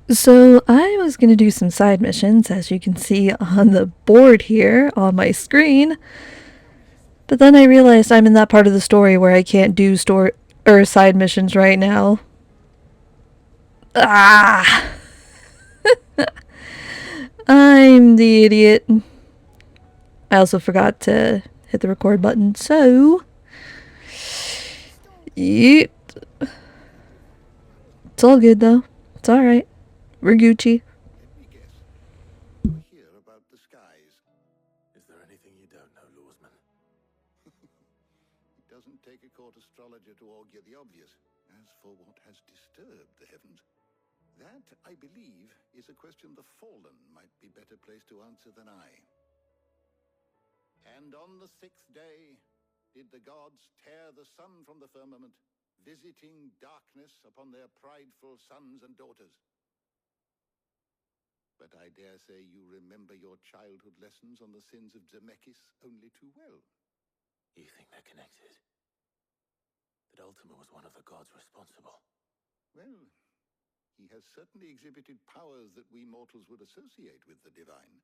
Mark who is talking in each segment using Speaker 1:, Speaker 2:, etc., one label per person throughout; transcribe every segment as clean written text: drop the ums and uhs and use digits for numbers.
Speaker 1: So I was going to do some side missions, as you can see on the board here on my screen, but then I realized I'm in that part of the story where I can't do side missions right now. Ah! I'm the idiot. I also forgot to hit the record button, so... Yep. It's all good, though. It's alright. We're Gucci.
Speaker 2: Let me guess. You're here about the skies.
Speaker 3: Is there anything you don't know, Lawsman?
Speaker 2: It doesn't take a court astrologer to augur the obvious. As for what has disturbed the heavens, that, I believe, is a question the Fallen might be better placed to answer than I. And on the 6th day did the gods tear the sun from the firmament, visiting darkness upon their prideful sons and daughters. But I dare say you remember your childhood lessons on the sins of Zemeckis only too well.
Speaker 3: You think they're connected? That Ultima was one of the gods responsible?
Speaker 2: Well, he has certainly exhibited powers that we mortals would associate with the divine.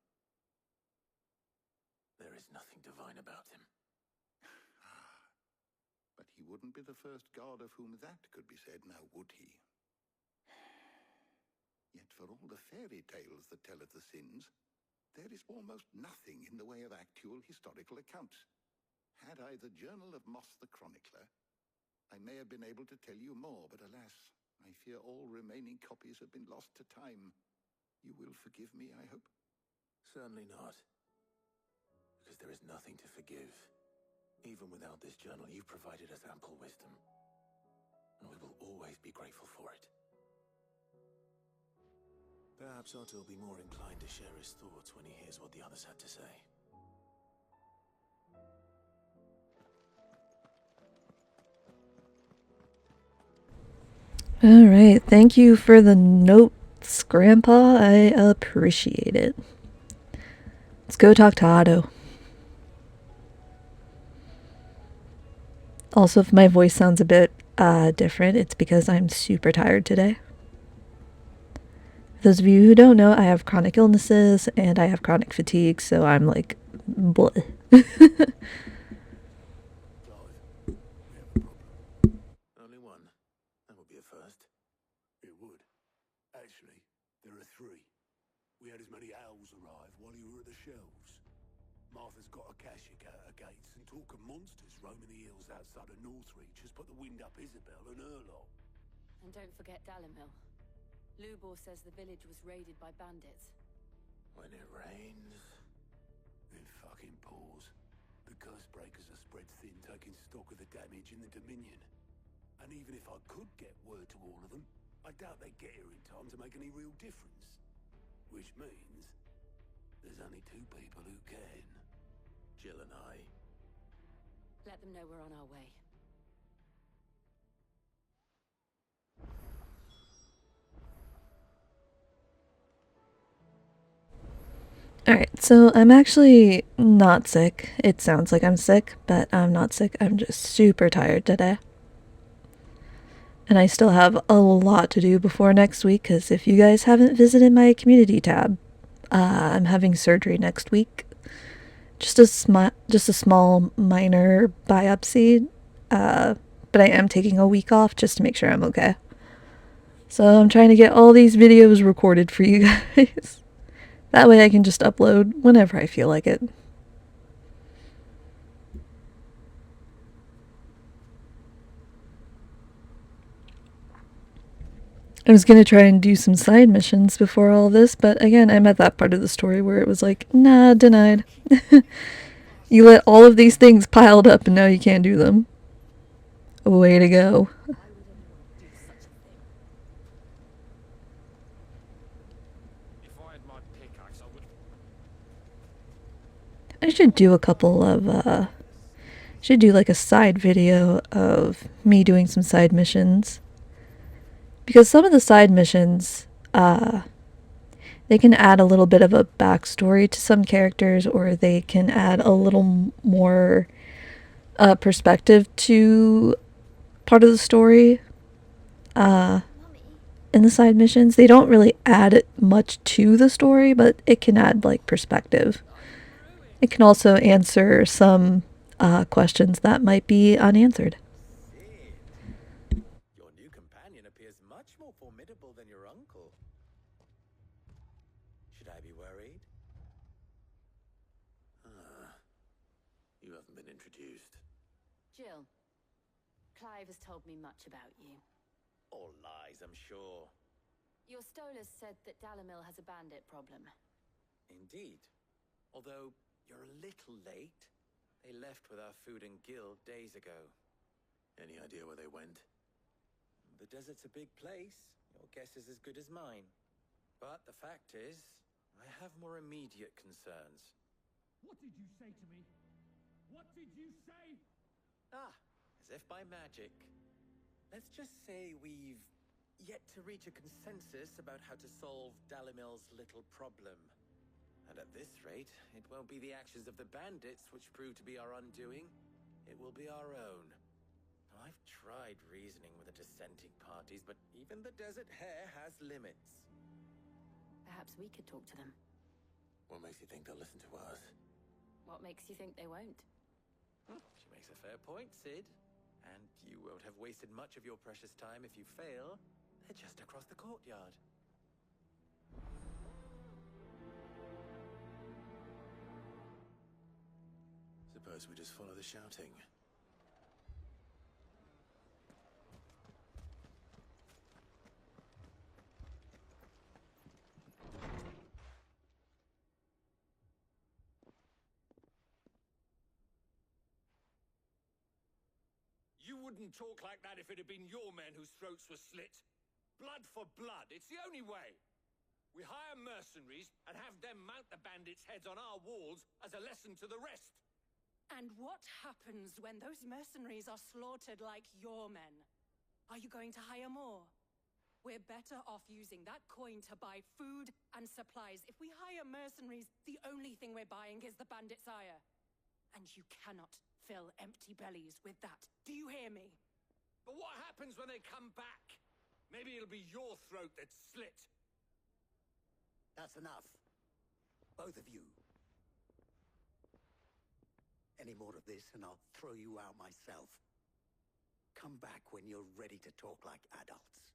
Speaker 3: There is nothing divine about him.
Speaker 2: But he wouldn't be the first god of whom that could be said, now would he? Yet for all the fairy tales that tell of the sins, there is almost nothing in the way of actual historical accounts. Had I the Journal of Moss the Chronicler, I may have been able to tell you more, but alas, I fear all remaining copies have been lost to time. You will forgive me, I hope?
Speaker 3: Certainly not. Because there is nothing to forgive. Even without this journal, you've provided us ample wisdom. And we will always be grateful for it. Perhaps Otto will be more inclined to share his thoughts when he hears what the others had to say.
Speaker 1: Alright, thank you for the notes, Grandpa. I appreciate it. Let's go talk to Otto. Also, if my voice sounds a bit different, it's because I'm super tired today. For those of you who don't know, I have chronic illnesses and I have chronic fatigue, so I'm like, bleh.
Speaker 3: Only one. That would be a first.
Speaker 4: It would. Actually, there are three. We had as many owls arrive while you were at the shelves. Martha's got a cashier at her gates, and talk of monsters roaming the hills outside of Northreach has put the wind up Isabel and her lot.
Speaker 5: And don't forget Dalimil. Lubor says the village was raided by bandits.
Speaker 3: When it rains...
Speaker 4: It fucking pours. The curse breakers are spread thin, taking stock of the damage in the Dominion. And even if I could get word to all of them, I doubt they'd get here in time to make any real difference. Which means there's only two people who can.
Speaker 3: Jill and I.
Speaker 5: Let them know we're on our way.
Speaker 1: Alright, so I'm actually not sick. It sounds like I'm sick, but I'm not sick. I'm just super tired today. And I still have a lot to do before next week, because if you guys haven't visited my community tab, I'm having surgery next week. Just a small minor biopsy, but I am taking a week off just to make sure I'm okay. So I'm trying to get all these videos recorded for you guys. That way I can just upload whenever I feel like it. I was gonna try and do some side missions before all this, but again, I'm at that part of the story where it was like, nah, denied. You let all of these things piled up and now you can't do them. Way to go. I should do a couple of, should do like a side video of me doing some side missions. Because some of the side missions, they can add a little bit of a backstory to some characters, or they can add a little more perspective to part of the story. in the side missions. They don't really add much to the story, but it can add like perspective. It can also answer some questions that might be unanswered.
Speaker 3: Sid, your new companion appears much more formidable than your uncle. Should I be worried? You haven't been introduced.
Speaker 5: Jill, Clive has told me much about you.
Speaker 3: All lies, I'm sure.
Speaker 5: Your Stolas said that Dalimil has a bandit problem.
Speaker 3: Indeed. Although, you're a little late. They left with our food and guild days ago. Any idea where they went? The desert's a big place. Your guess is as good as mine. But the fact is, I have more immediate concerns.
Speaker 6: What did you say to me? What did you say?
Speaker 3: Ah, as if by magic. Let's just say we've yet to reach a consensus about how to solve Dalimil's little problem. And at this rate, it won't be the actions of the bandits which prove to be our undoing. It will be our own. Now, I've tried reasoning with the dissenting parties, but even the Desert Hare has limits.
Speaker 5: Perhaps we could talk to them.
Speaker 3: What makes you think they'll listen to us?
Speaker 5: What makes you think they won't?
Speaker 3: She makes a fair point, Sid. And you won't have wasted much of your precious time if you fail. They're just across the courtyard. Suppose we just follow the shouting.
Speaker 6: You wouldn't talk like that if it had been your men whose throats were slit. Blood for blood, it's the only way. We hire mercenaries and have them mount the bandits' heads on our walls as a lesson to the rest.
Speaker 7: And what happens when those mercenaries are slaughtered like your men? Are you going to hire more? We're better off using that coin to buy food and supplies. If we hire mercenaries, the only thing we're buying is the bandit's ire. And you cannot fill empty bellies with that. Do you hear me?
Speaker 6: But what happens when they come back? Maybe it'll be your throat that's slit.
Speaker 8: That's enough. Both of you. Any more of this and I'll throw you out myself. Come back when you're ready to talk like adults.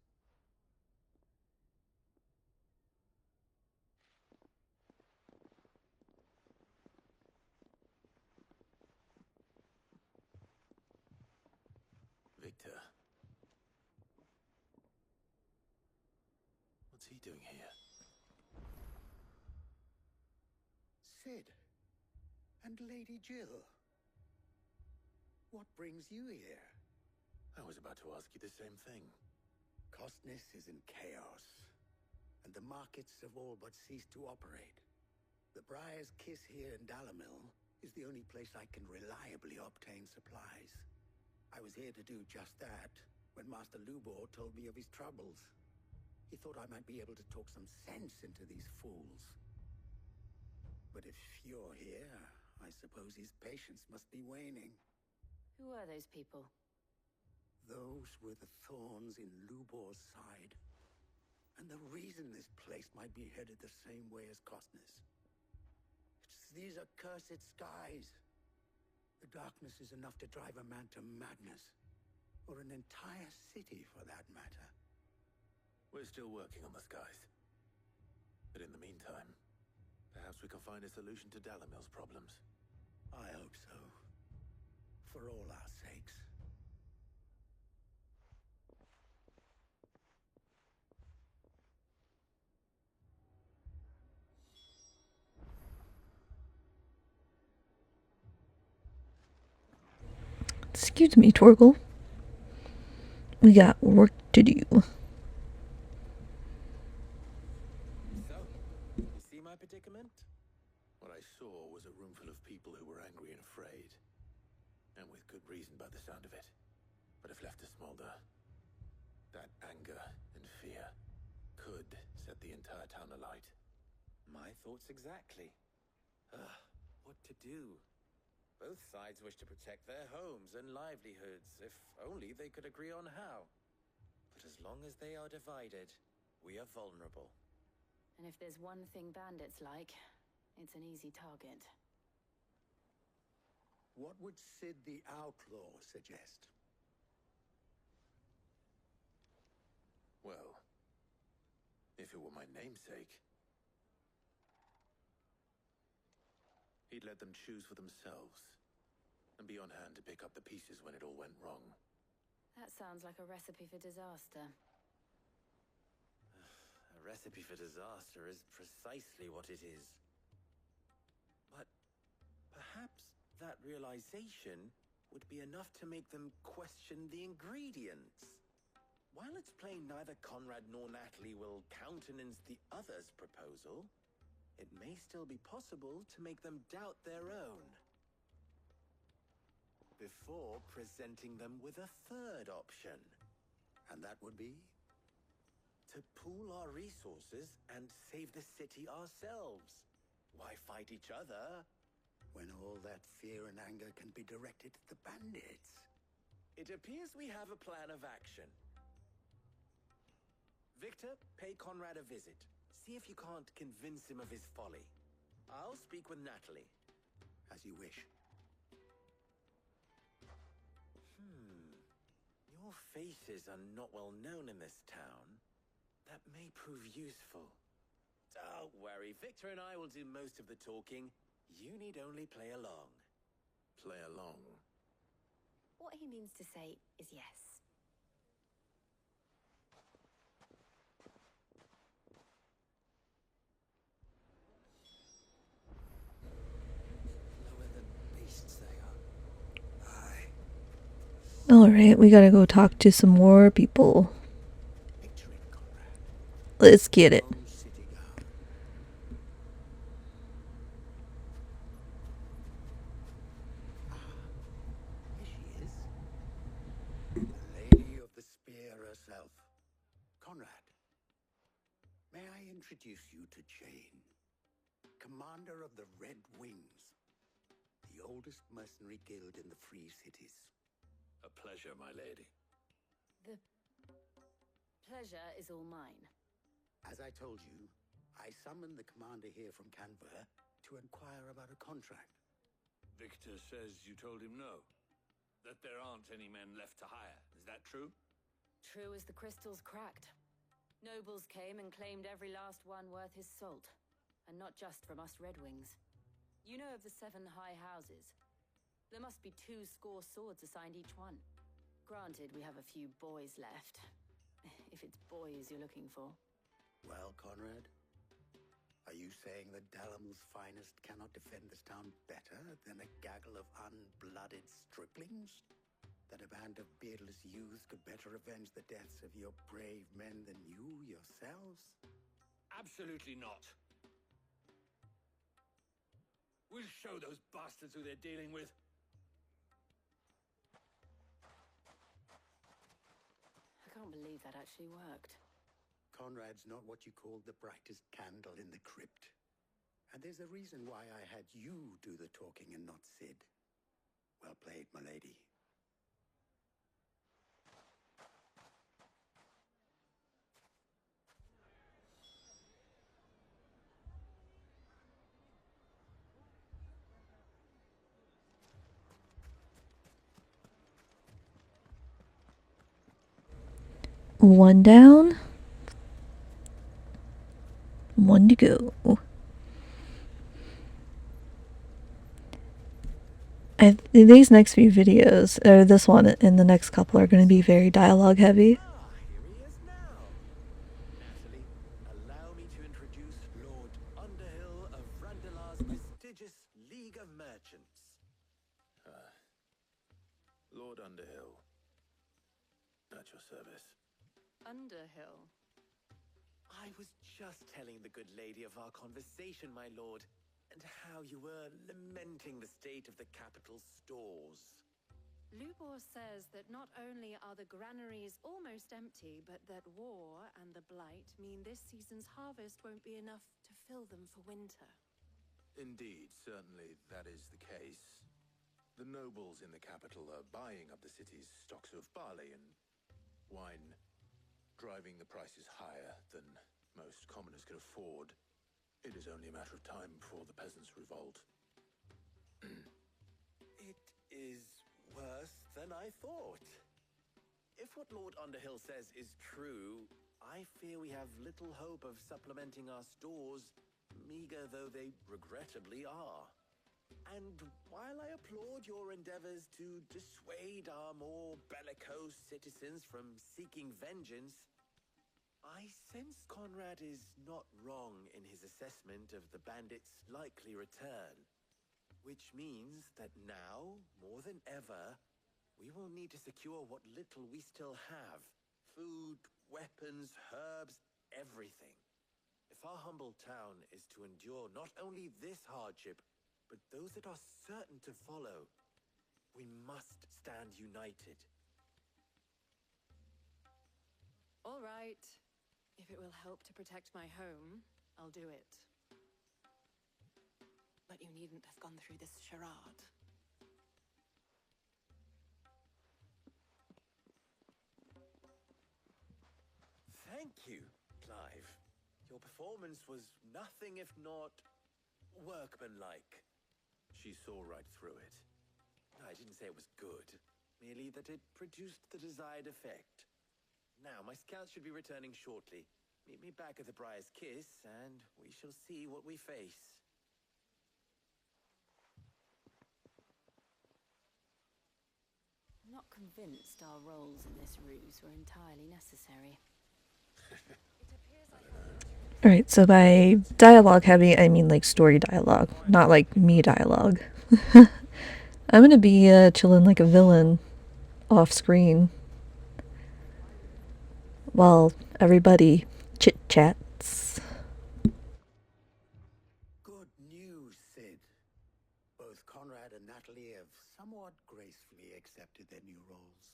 Speaker 3: Victor. What's he doing here?
Speaker 8: Sid. And Lady Jill. What brings you here?
Speaker 3: I was about to ask you the same thing.
Speaker 8: Costness is in chaos, and the markets have all but ceased to operate. The Briar's Kiss here in Dalimil is the only place I can reliably obtain supplies. I was here to do just that when Master Lubor told me of his troubles. He thought I might be able to talk some sense into these fools. But if you're here, I suppose his patience must be waning.
Speaker 5: Who are those people?
Speaker 8: Those were the thorns in Lubor's side. And the reason this place might be headed the same way as Costness. It's these accursed skies. The darkness is enough to drive a man to madness. Or an entire city, for that matter.
Speaker 3: We're still working on the skies. But in the meantime, perhaps we can find a solution to Dalimil's problems.
Speaker 8: I hope so. For all our sakes.
Speaker 1: Excuse me, Torgal. We got work to do.
Speaker 3: So, you see my predicament? What I saw was a room full of people who were angry and afraid. And with good reason by the sound of it. But if left to smolder, that anger and fear could set the entire town alight. My thoughts exactly. What to do? Both sides wish to protect their homes and livelihoods, if only they could agree on how.
Speaker 9: But as long as they are divided, we are vulnerable.
Speaker 5: And if there's one thing bandits like, it's an easy target.
Speaker 8: What would Sid the Outlaw suggest?
Speaker 3: Well, if it were my namesake, he'd let them choose for themselves and be on hand to pick up the pieces when it all went wrong.
Speaker 5: That sounds like a recipe for disaster.
Speaker 9: A recipe for disaster is precisely what it is. But perhaps that realization would be enough to make them question the ingredients. While it's plain neither Conrad nor Natalie will countenance the other's proposal, it may still be possible to make them doubt their own. Before presenting them with a third option.
Speaker 8: And that would be?
Speaker 9: To pool our resources and save the city ourselves. Why fight each other
Speaker 8: When all that fear and anger can be directed at the bandits.
Speaker 9: It appears we have a plan of action. Victor, pay Conrad a visit. See if you can't convince him of his folly. I'll speak with Natalie.
Speaker 8: As you wish.
Speaker 9: Your faces are not well known in this town. That may prove useful. Don't worry, Victor and I will do most of the talking. You need only play along.
Speaker 3: Play along?
Speaker 5: What he means to say is yes.
Speaker 8: Lower than beasts they are. Aye.
Speaker 1: Alright, we gotta go talk to some more people.
Speaker 8: Picture it, Conrad.
Speaker 1: Let's get it.
Speaker 8: Lone city guard. Here she is. The Lady of the Spear herself. Conrad, may I introduce you to Jane, commander of the Red Wings, the oldest mercenary guild in the Free Cities.
Speaker 3: A pleasure, my lady.
Speaker 5: The pleasure is all mine.
Speaker 8: As I told you, I summoned the commander here from Canberra to inquire about a contract.
Speaker 6: Victor says you told him no. That there aren't any men left to hire. Is that true?
Speaker 5: True as the crystals cracked. Nobles came and claimed every last one worth his salt. And not just from us Red Wings. You know of the 7 high houses. There must be 2 score swords assigned each one. Granted, we have a few boys left. If it's boys you're looking for.
Speaker 8: Well, Conrad, are you saying that Dalamil's finest cannot defend this town better than a gaggle of unblooded striplings? That a band of beardless youths could better avenge the deaths of your brave men than you yourselves?
Speaker 6: Absolutely not. We'll show those bastards who they're dealing with.
Speaker 5: I can't believe that actually worked.
Speaker 8: Conrad's not what you called the brightest candle in the crypt. And there's a reason why I had you do the talking and not Sid. Well played, my lady.
Speaker 1: One down. One to go. These next few videos, or this one and the next couple, are going to be very dialogue heavy.
Speaker 9: Here he is now. Natalie, allow me to introduce Lord Underhill of Randalar's prestigious League of Merchants.
Speaker 3: Lord Underhill. At your service.
Speaker 5: Underhill.
Speaker 9: I was just telling the good lady of our conversation, my lord, and how you were lamenting the state of the capital's stores.
Speaker 7: Lubor says that not only are the granaries almost empty, but that war and the Blight mean this season's harvest won't be enough to fill them for winter.
Speaker 3: Indeed, certainly that is the case. The nobles in the capital are buying up the city's stocks of barley and wine. driving the prices higher than most commoners can afford, it is only a matter of time before the peasants revolt.
Speaker 9: It is worse than I thought. If what Lord Underhill says is true, I fear we have little hope of supplementing our stores, meager though they regrettably are. And while I applaud your endeavors to dissuade our more bellicose citizens from seeking vengeance, I sense Conrad is not wrong in his assessment of the bandits' likely return. Which means that now, more than ever, we will need to secure what little we still have. Food, weapons, herbs, everything. If our humble town is to endure not only this hardship, but those that are certain to follow, we must stand united.
Speaker 7: All right. If it will help to protect my home, I'll do it. But you needn't have gone through this charade.
Speaker 9: Thank you, Clive. Your performance was nothing if not workmanlike.
Speaker 3: She saw right through it.
Speaker 9: I didn't say it was good, merely that it produced the desired effect. Now, my scouts should be returning shortly. Meet me back at the Briar's Kiss, and we shall see what we face.
Speaker 5: I'm not convinced our roles in this ruse were entirely necessary.
Speaker 1: Alright, so by dialogue heavy, I mean like story dialogue, not like me dialogue. I'm gonna be chilling like a villain off screen while everybody chit-chats.
Speaker 8: Good news, Sid. Both Conrad and Natalie have somewhat gracefully accepted their new roles.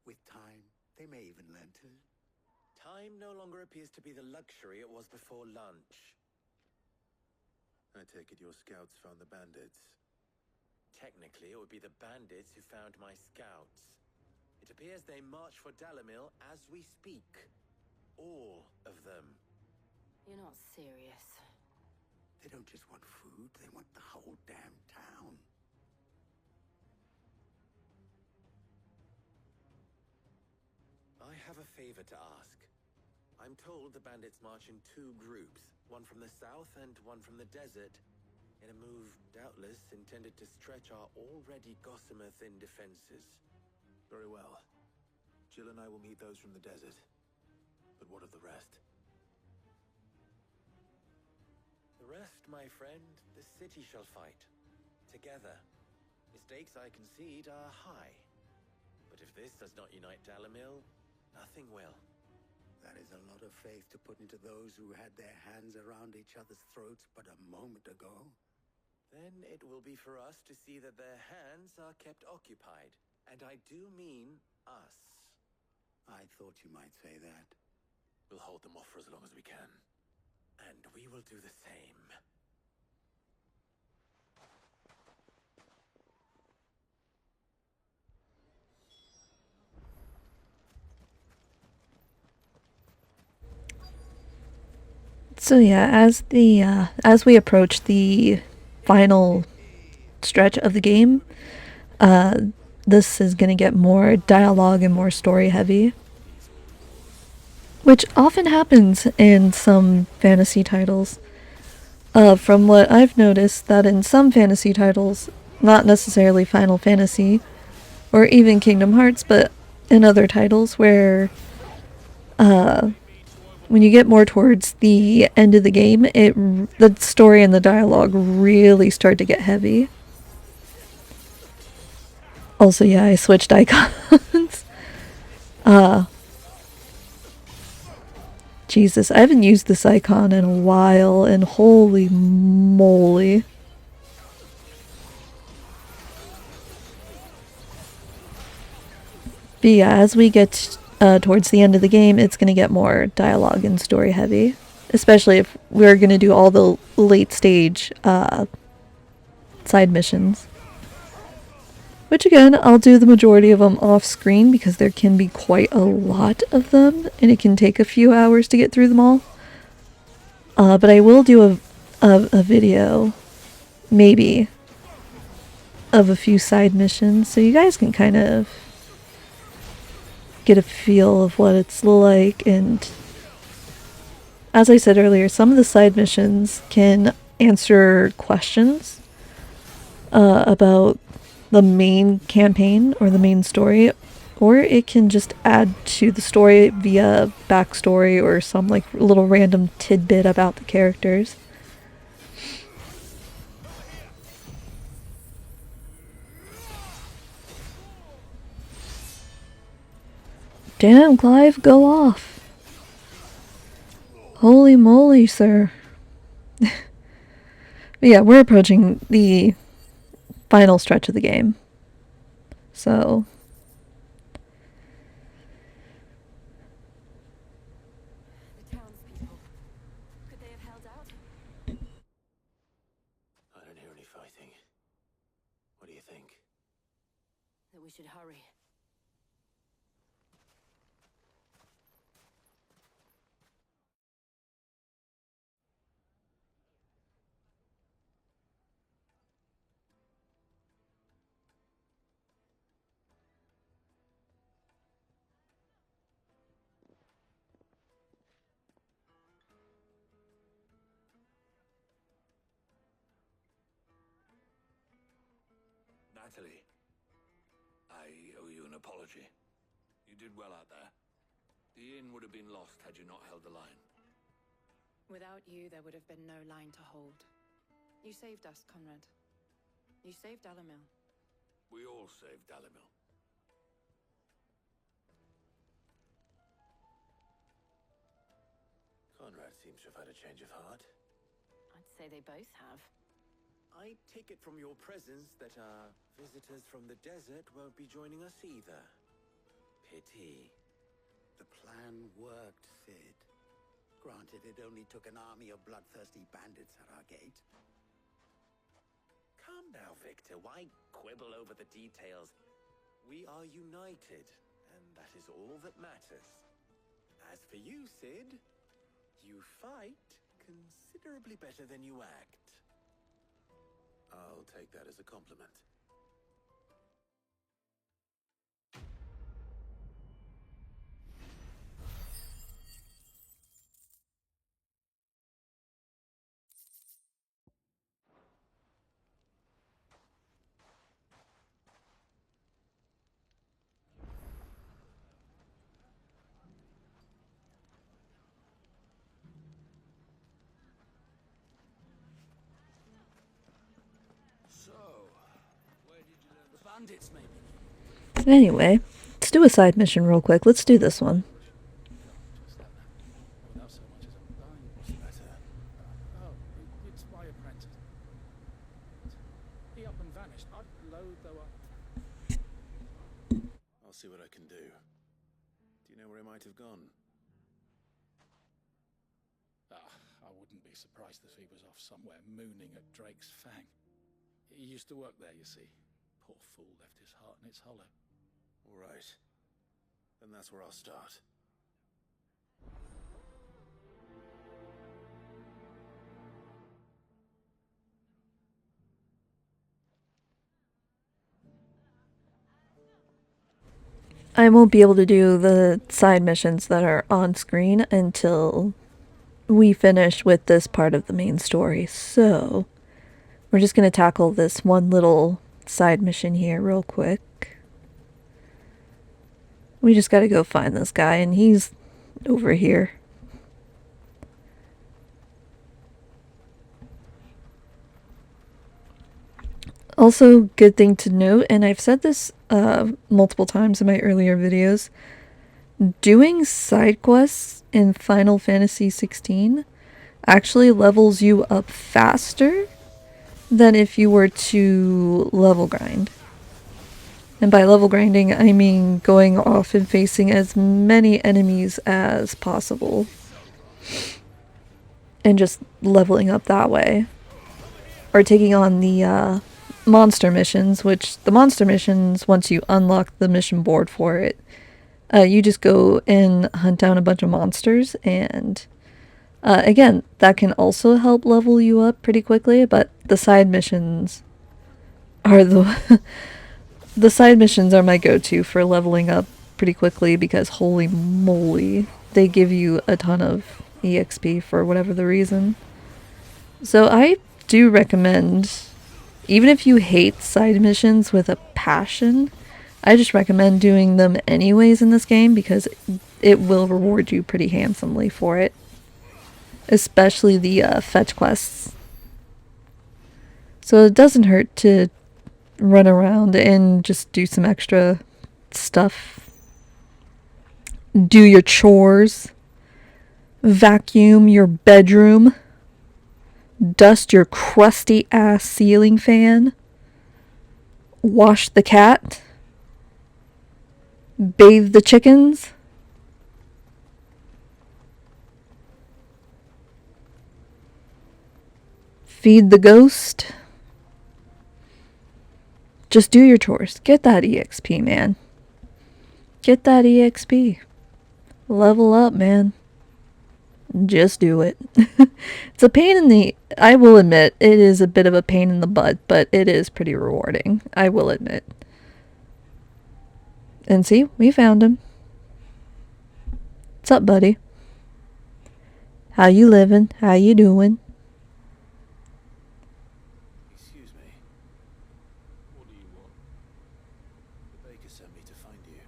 Speaker 8: With time, they may even learn to.
Speaker 9: Time no longer appears to be the luxury it was before lunch.
Speaker 3: I take it your scouts found the bandits.
Speaker 9: Technically, it would be the bandits who found my scouts. It appears they march for Dalamil as we speak. All of them.
Speaker 5: You're not serious.
Speaker 8: They don't just want food, they want the whole damn town.
Speaker 9: I have a favor to ask. I'm told the bandits march in two groups, one from the south and one from the desert, in a move doubtless intended to stretch our already gossamer-thin defenses.
Speaker 3: Very well. Jill and I will meet those from the desert. But what of the rest?
Speaker 9: The rest, my friend, the city shall fight. Together. The stakes, I concede, are high. But if this does not unite Dalamil, nothing will.
Speaker 8: That is a lot of faith to put into those who had their hands around each other's throats but a moment ago.
Speaker 9: Then it will be for us to see that their hands are kept occupied. And I do mean us.
Speaker 8: I thought you might say that.
Speaker 3: We'll hold them off for as long as we can.
Speaker 9: And we will do the same.
Speaker 1: So yeah, as we approach the final stretch of the game, this is gonna get more dialogue and more story heavy, which often happens in some fantasy titles. From what I've noticed, that in some fantasy titles, not necessarily Final Fantasy or even Kingdom Hearts, but in other titles where when you get more towards the end of the game, the story and the dialogue really start to get heavy. Also, yeah, I switched icons. Jesus, I haven't used this icon in a while, and holy moly. But yeah, as we get towards the end of the game, it's going to get more dialogue and story heavy. Especially if we're going to do all the late stage side missions. Which again, I'll do the majority of them off screen because there can be quite a lot of them and it can take a few hours to get through them all. But I will do a video, maybe, of a few side missions so you guys can kind of get a feel of what it's like. And as I said earlier, some of the side missions can answer questions about the main campaign or the main story, or it can just add to the story via backstory or some like little random tidbit about the characters. Damn, Clive, go off. Holy moly, sir. But yeah, we're approaching the final stretch of the game. So
Speaker 5: The townspeople. Could they have held out?
Speaker 3: I don't hear any fighting. What do you think?
Speaker 5: That we should hurry.
Speaker 6: Natalie, I owe you an apology. You did well out there. The inn would have been lost had you not held the line.
Speaker 7: Without you, there would have been no line to hold. You saved us, Conrad. You saved Dalamil.
Speaker 6: We all saved Dalamil.
Speaker 3: Conrad seems to have had a change of heart.
Speaker 5: I'd say they both have.
Speaker 9: I take it from your presence that our visitors from the desert won't be joining us either. Pity.
Speaker 8: The plan worked, Sid. Granted, it only took an army of bloodthirsty bandits at our gate.
Speaker 9: Calm now, Victor. Why quibble over the details? We are united, and that is all that matters. As for you, Sid, you fight considerably better than you act.
Speaker 3: I'll take that as a compliment.
Speaker 6: So, where did you learn the bandits, maybe?
Speaker 1: anyway, let's do a side mission real quick. Let's do this one.
Speaker 10: Without so much as a dime. What's the matter? Oh, it's my apprentice. He up and vanished. I'd load though up.
Speaker 3: I'll see what I can do. Do you know where he might have gone?
Speaker 10: I wouldn't be surprised if he was off somewhere mooning at Drake's Fang. He used to work there, you see. Poor fool left his heart in its hollow.
Speaker 3: All right. Then that's where I'll start.
Speaker 1: I won't be able to do the side missions that are on screen until we finish with this part of the main story. So we're just going to tackle this one little side mission here real quick. We just got to go find this guy, and he's over here. Also, good thing to note, and I've said this multiple times in my earlier videos, doing side quests in Final Fantasy XVI actually levels you up faster than if you were to level grind. And by level grinding, I mean going off and facing as many enemies as possible. And just leveling up that way. Or taking on the monster missions, which the monster missions, once you unlock the mission board for it, you just go and hunt down a bunch of monsters, and again, that can also help level you up pretty quickly, but the side missions are the side missions are my go-to for leveling up pretty quickly, because holy moly, they give you a ton of EXP for whatever the reason. So I do recommend, even if you hate side missions with a passion, I just recommend doing them anyways in this game, because it will reward you pretty handsomely for it. Especially the fetch quests. So it doesn't hurt to run around and just do some extra stuff. Do your chores. Vacuum your bedroom. Dust your crusty ass ceiling fan. Wash the cat. Bathe the chickens. Feed the ghost. Just do your chores. Get that EXP, man. Get that EXP. Level up, man. Just do it. It's a pain in the... I will admit, it is a bit of a pain in the butt, but it is pretty rewarding. I will admit. And see, we found him. What's up, buddy? How you living? How you doing?
Speaker 3: Excuse me. What do you want? The baker sent me to find you.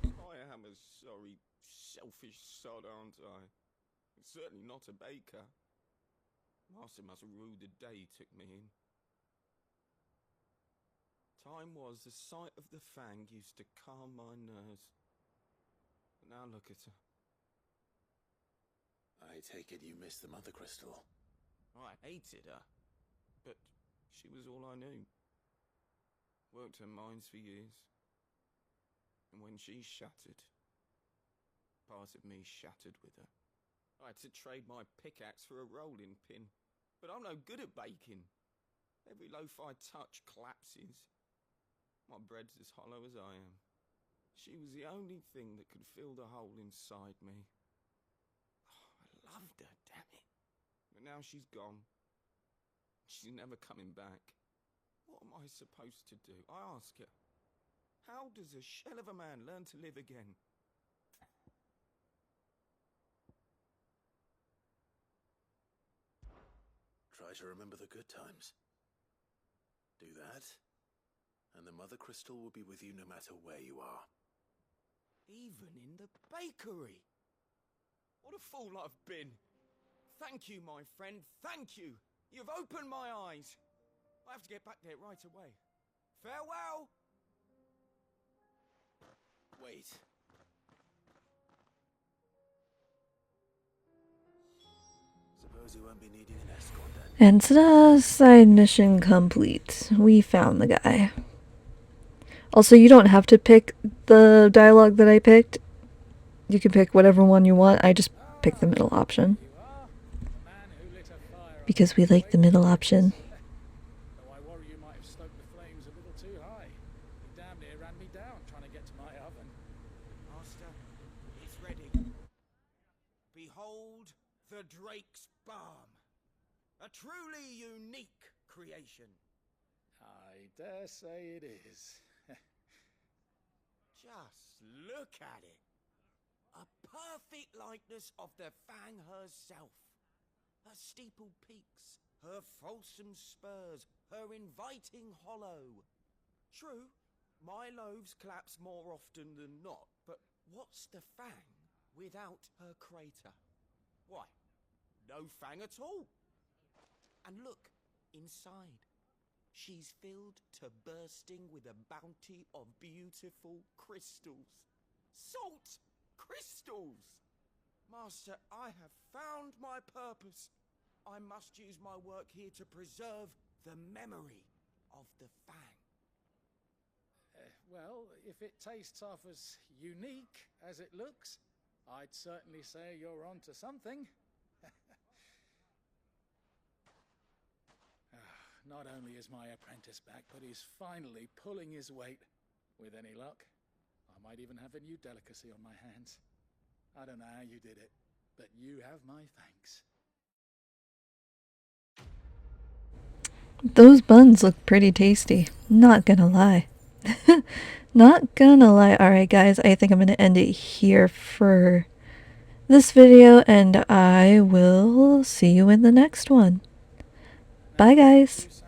Speaker 11: I am a sorry, selfish sod, aren't I? Certainly not a baker. Master must have ruled the day he took me in. Time was the sight of the fang used to calm my nerves. But now look at her.
Speaker 3: I take it you missed the mother crystal.
Speaker 11: I hated her, but she was all I knew. Worked her mines for years. And when she shattered, part of me shattered with her. I had to trade my pickaxe for a rolling pin, but I'm no good at baking. Every loaf I touch collapses. My bread's as hollow as I am. She was the only thing that could fill the hole inside me. I loved her, damn it. But now she's gone. She's never coming back. What am I supposed to do? I ask her. How does a shell of a man learn to live again?
Speaker 3: Try to remember the good times. Do that, and the mother crystal will be with you no matter where you are.
Speaker 11: Even in the bakery. What a fool I've been. Thank you, my friend. Thank you. You've opened my eyes. I have to get back there right away. Farewell.
Speaker 3: Wait. Suppose you won't be needing an escort then.
Speaker 1: And ta-da! Side mission complete. We found the guy. Also, you don't have to pick the dialogue that I picked. You can pick whatever one you want. I just picked the middle option. Because we like the middle option.
Speaker 10: Though I worry you might have stoked the flames a little too high. You damn near ran me down trying to get to my oven.
Speaker 11: Master, it's ready. Behold the Drake's Balm. A truly unique creation.
Speaker 10: I dare say it is.
Speaker 11: Just look at it. A perfect likeness of the Fang herself. Her steepled peaks, her fulsome spurs, her inviting hollow. True, my loaves collapse more often than not, but what's the Fang without her crater? Why, no Fang at all. And look, inside. She's filled to bursting with a bounty of beautiful crystals. Salt crystals! Master, I have found my purpose. I must use my work here to preserve the memory of the Fang.
Speaker 10: Well, if it tastes half as unique as it looks, I'd certainly say you're onto something. Not only is my apprentice back, but he's finally pulling his weight. With any luck, I might even have a new delicacy on my hands. I don't know how you did it, but you have my thanks.
Speaker 1: Those buns look pretty tasty. Not gonna lie. Not gonna lie. Alright guys, I think I'm gonna end it here for this video, and I will see you in the next one. Bye guys.